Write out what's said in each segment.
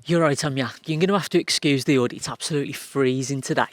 You're right, Anya. You're going to have to excuse the hood. It's absolutely freezing today.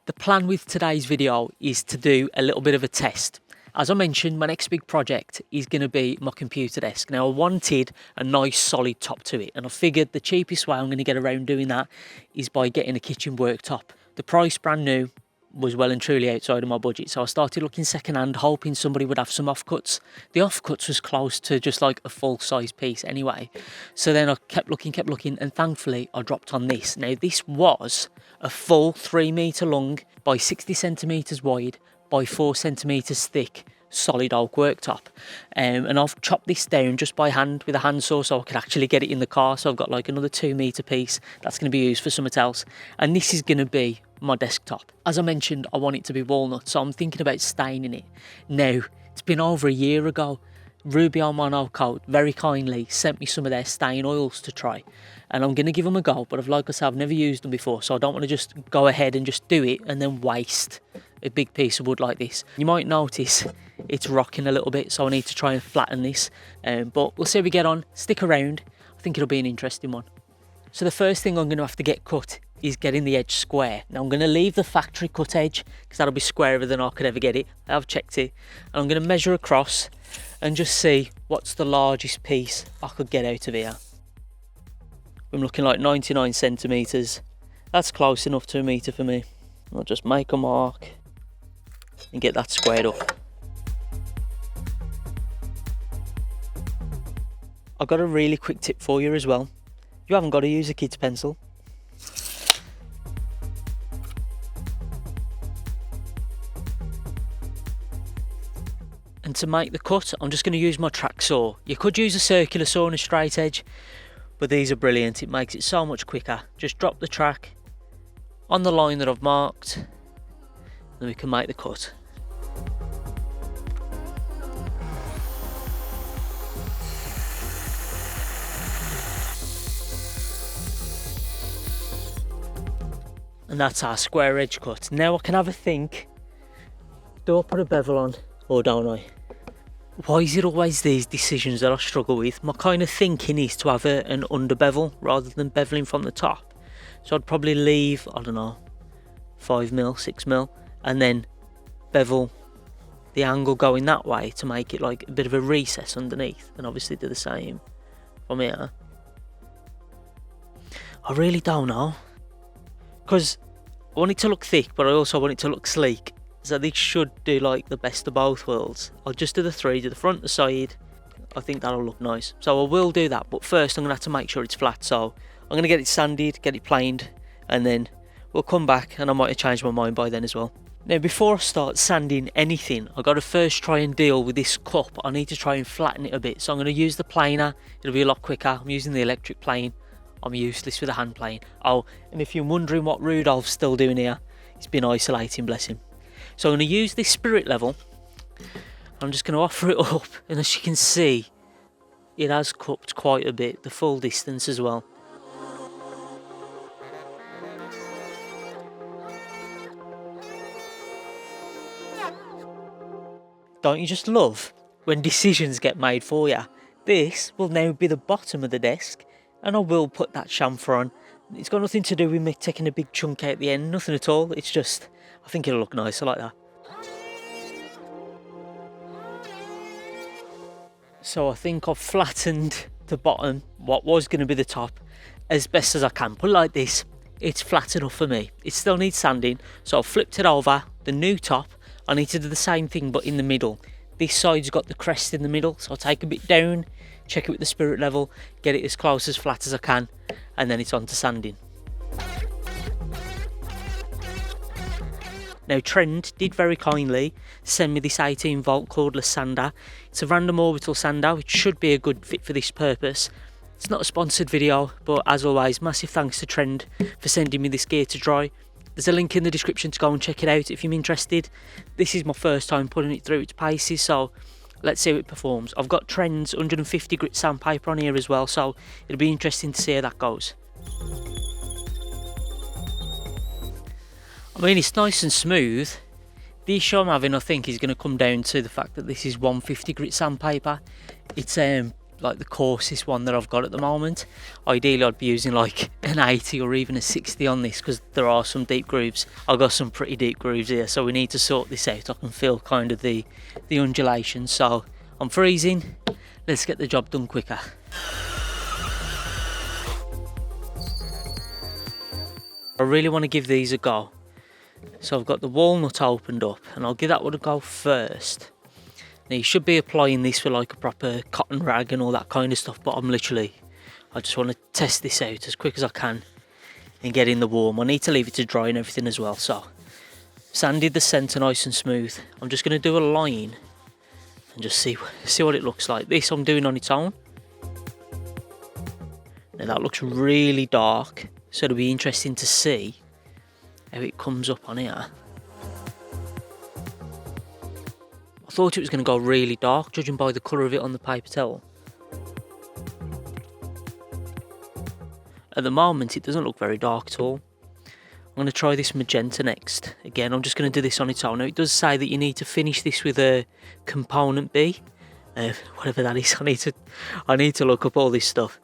The plan with today's video is to do a little bit of a test. As I mentioned, my next big project is going to be my computer desk. Now, I wanted a nice solid top to it, and I figured the cheapest way I'm going to get around doing that is by getting a kitchen worktop. The price, brand new, was well and truly outside of my budget, so I started looking second-hand, hoping somebody would have some offcuts. The offcuts was close to just like a full-size piece anyway. So then I kept looking, and thankfully I dropped on this. Now, this was a full 3 metre long by 60 centimetres wide by 4 centimetres thick solid oak worktop, and I've chopped this down just by hand with a handsaw so I could actually get it in the car. So I've got like another 2 metre piece that's going to be used for something else, and this is going to be my desktop. As I mentioned, I want it to be walnut, so I'm thinking about staining it. Now, it's been over a year ago. Rubi on Monocoat very kindly sent me some of their stain oils to try, and I'm going to give them a go, but like I said, I've never used them before, so I don't want to just go ahead and just do it and then waste a big piece of wood like this. You might notice it's rocking a little bit, so I need to try and flatten this, but we'll see how we get on. Stick around, I think it'll be an interesting one. So the first thing I'm going to have to get cut is getting the edge square. Now I'm going to leave the factory cut edge because that'll be squarer than I could ever get it. I've checked it, and I'm going to measure across and just see what's the largest piece I could get out of here. I'm looking like 99 centimetres. That's close enough to a metre for me. I'll just make a mark and get that squared up. I've got a really quick tip for you as well. You haven't got to use a kid's pencil. And to make the cut, I'm just going to use my track saw. You could use a circular saw and a straight edge, but these are brilliant. It makes it so much quicker. Just drop the track on the line that I've marked, and then we can make the cut. And that's our square edge cut. Now I can have a think. Do I put a bevel on or don't I? Why is it always these decisions that I struggle with? My kind of thinking is to have an under bevel rather than beveling from the top. So I'd probably leave, I don't know, 5mm, 6mm, and then bevel the angle going that way to make it like a bit of a recess underneath, and obviously do the same from here. I really don't know, because I want it to look thick, but I also want it to look sleek. So this should do like the best of both worlds. I'll just do the three, do the front, the side. I think that'll look nice. So I will do that, but first I'm going to have to make sure it's flat. So I'm going to get it sanded, get it planed, and then we'll come back, and I might have changed my mind by then as well. Now, before I start sanding anything, I've got to first try and deal with this cup. I need to try and flatten it a bit. So I'm going to use the planer. It'll be a lot quicker. I'm using the electric plane. I'm useless with a hand plane. Oh, and if you're wondering what Rudolph's still doing here, he's been isolating, bless him. So I'm going to use this spirit level. I'm just going to offer it up, and as you can see, it has cupped quite a bit, the full distance as well. Don't you just love when decisions get made for you? This will now be the bottom of the desk, and I will put that chamfer on. It's got nothing to do with me taking a big chunk out at the end, nothing at all. It's just, I think it'll look nice, I like that. So I think I've flattened the bottom, what was going to be the top, as best as I can. Put it like this, it's flat enough for me. It still needs sanding, so I've flipped it over. The new top, I need to do the same thing but in the middle. This side's got the crest in the middle, so I'll take a bit down, check it with the spirit level, get it as close as flat as I can, and then it's on to sanding. Now, Trend did very kindly send me this 18 volt cordless sander. It's a random orbital sander, which should be a good fit for this purpose. It's not a sponsored video, but as always, massive thanks to Trend for sending me this gear to try. There's a link in the description to go and check it out if you're interested. This is my first time putting it through its paces, so let's see how it performs. I've got Trend's 150 grit sandpaper on here as well, so it'll be interesting to see how that goes. I mean, it's nice and smooth. The issue I'm having, I think, is going to come down to the fact that this is 150 grit sandpaper. It's like the coarsest one that I've got at the moment. Ideally I'd be using like an 80 or even a 60 on this, because there are some deep grooves. I've got some pretty deep grooves here, so we need to sort this out. I can feel kind of the undulations, so I'm freezing. Let's get the job done quicker. I really want to give these a go. So I've got the walnut opened up, and I'll give that one a go first. Now you should be applying this with like a proper cotton rag and all that kind of stuff, but I just want to test this out as quick as I can and get in the warm. I need to leave it to dry and everything as well, so sanded the centre nice and smooth. I'm just going to do a line and just see what it looks like. This I'm doing on its own. Now that looks really dark, so it'll be interesting to see how it comes up on here. I thought it was going to go really dark, judging by the colour of it on the paper towel. At the moment it doesn't look very dark at all. I'm going to try this magenta next. Again, I'm just going to do this on its own. Now it does say that you need to finish this with a component B, whatever that is. I need to look up all this stuff.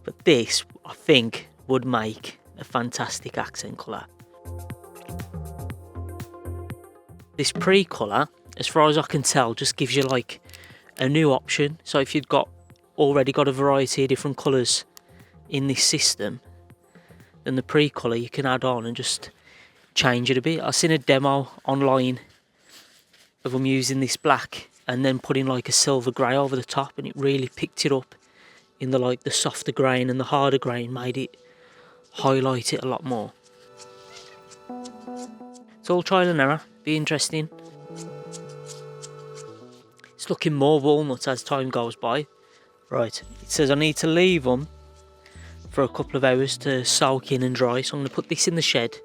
But this, I think, would make a fantastic accent colour. This pre-colour, as far as I can tell, just gives you like a new option. So if you've already got a variety of different colours in this system, then the pre-colour you can add on and just change it a bit. I've seen a demo online of them using this black and then putting like a silver grey over the top, and it really picked it up in the softer grain, and the harder grain made it highlight it a lot more. It's all trial and error, be interesting. It's looking more walnut as time goes by. Right, it says I need to leave them for a couple of hours to soak in and dry, so I'm going to put this in the shed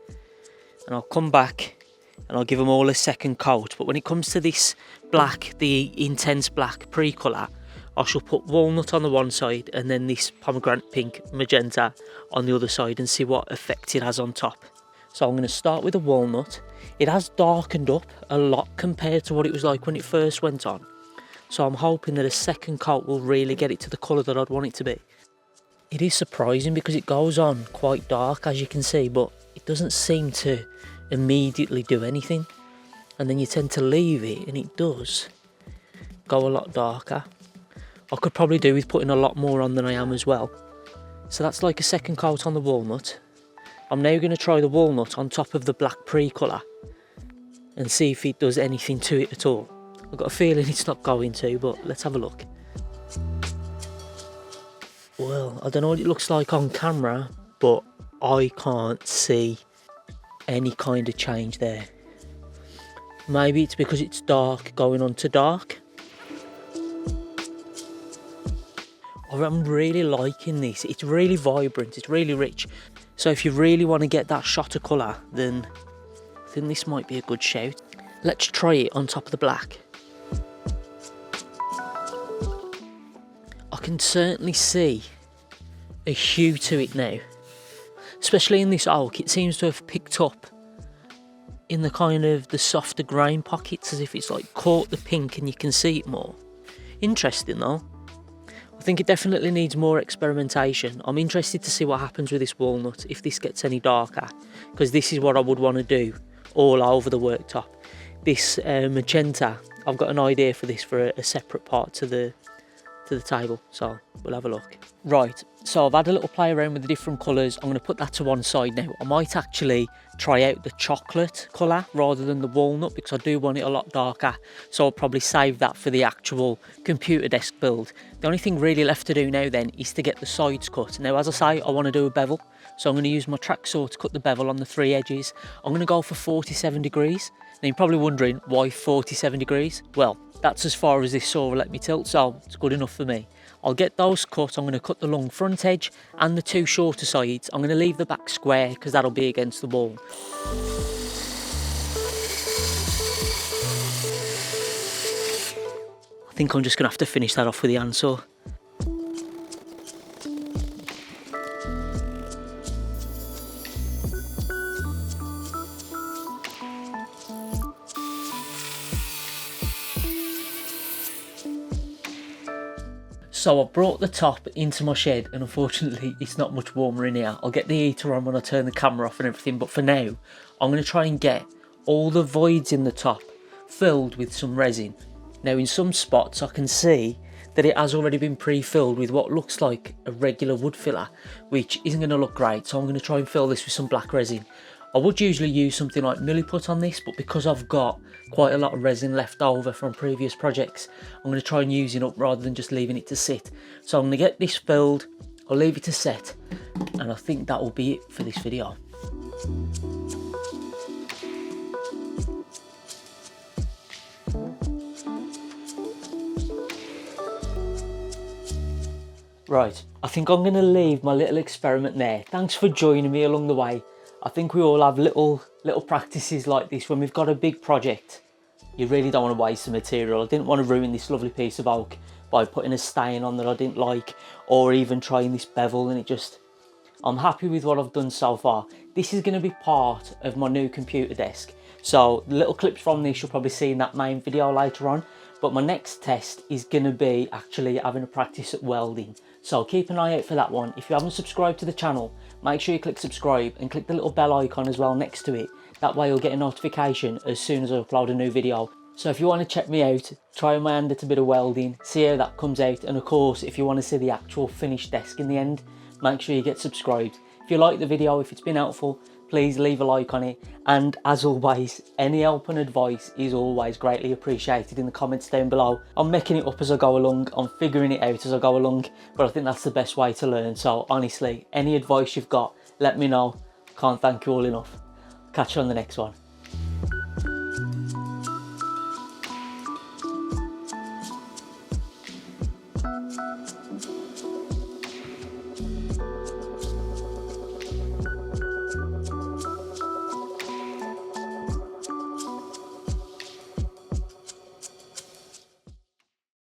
and I'll come back and I'll give them all a second coat. But when it comes to this black, the intense black pre-colour, I shall put walnut on the one side and then this pomegranate pink magenta on the other side and see what effect it has on top. So I'm going to start with the walnut. It has darkened up a lot compared to what it was like when it first went on. So I'm hoping that a second coat will really get it to the colour that I'd want it to be. It is surprising because it goes on quite dark, as you can see, but it doesn't seem to immediately do anything. And then you tend to leave it and it does go a lot darker. I could probably do with putting a lot more on than I am as well. So that's like a second coat on the walnut. I'm now going to try the walnut on top of the black pre-colour and see if it does anything to it at all. I've got a feeling it's not going to, but let's have a look. Well, I don't know what it looks like on camera, but I can't see any kind of change there. Maybe it's because it's dark going on to dark. I'm really liking this. It's really vibrant, it's really rich. So if you really want to get that shot of colour, then I think this might be a good shout. Let's try it on top of the black. I can certainly see a hue to it now. Especially in this oak, it seems to have picked up in the kind of the softer grain pockets, as if it's like caught the pink and you can see it more. Interesting though. I think it definitely needs more experimentation. I'm interested to see what happens with this walnut, if this gets any darker, because this is what I would want to do all over the worktop. This magenta, I've got an idea for this for a separate part to the table, so we'll have a look. Right, so I've had a little play around with the different colours. I'm going to put that to one side now. I might actually try out the chocolate colour rather than the walnut, because I do want it a lot darker, so I'll probably save that for the actual computer desk build. The only thing really left to do now then is to get the sides cut. Now, as I say, I want to do a bevel, so I'm going to use my track saw to cut the bevel on the 3 edges. I'm going to go for 47 degrees. Now you're probably wondering, why 47 degrees? Well, that's as far as this saw will let me tilt, so it's good enough for me. I'll get those cut. I'm going to cut the long front edge and the 2 shorter sides. I'm going to leave the back square because that'll be against the wall. I think I'm just going to have to finish that off with the handsaw. So I brought the top into my shed and unfortunately it's not much warmer in here. I'll get the heater on when I turn the camera off and everything, but for now I'm going to try and get all the voids in the top filled with some resin. Now in some spots I can see that it has already been pre-filled with what looks like a regular wood filler, which isn't going to look great, so I'm going to try and fill this with some black resin. I would usually use something like Monocoat on this, but because I've got quite a lot of resin left over from previous projects, I'm going to try and use it up rather than just leaving it to sit. So I'm going to get this filled, I'll leave it to set, and I think that will be it for this video. Right, I think I'm going to leave my little experiment there. Thanks for joining me along the way. I think we all have little practices like this when we've got a big project. You really don't want to waste the material. I didn't want to ruin this lovely piece of oak by putting a stain on that I didn't like, or even trying this bevel, and I'm happy with what I've done so far. This is going to be part of my new computer desk. So the little clips from this you'll probably see in that main video later on. But my next test is going to be actually having a practice at welding. So keep an eye out for that one. If you haven't subscribed to the channel, make sure you click subscribe and click the little bell icon as well next to it. That way you'll get a notification as soon as I upload a new video. So if you want to check me out, try my hand at a bit of welding, see how that comes out. And of course, if you want to see the actual finished desk in the end, make sure you get subscribed. If you like the video, if it's been helpful, please leave a like on it. And as always, any help and advice is always greatly appreciated in the comments down below. I'm making it up as I go along, I'm figuring it out as I go along, but I think that's the best way to learn. So honestly, any advice you've got, let me know. Can't thank you all enough. Catch you on the next one.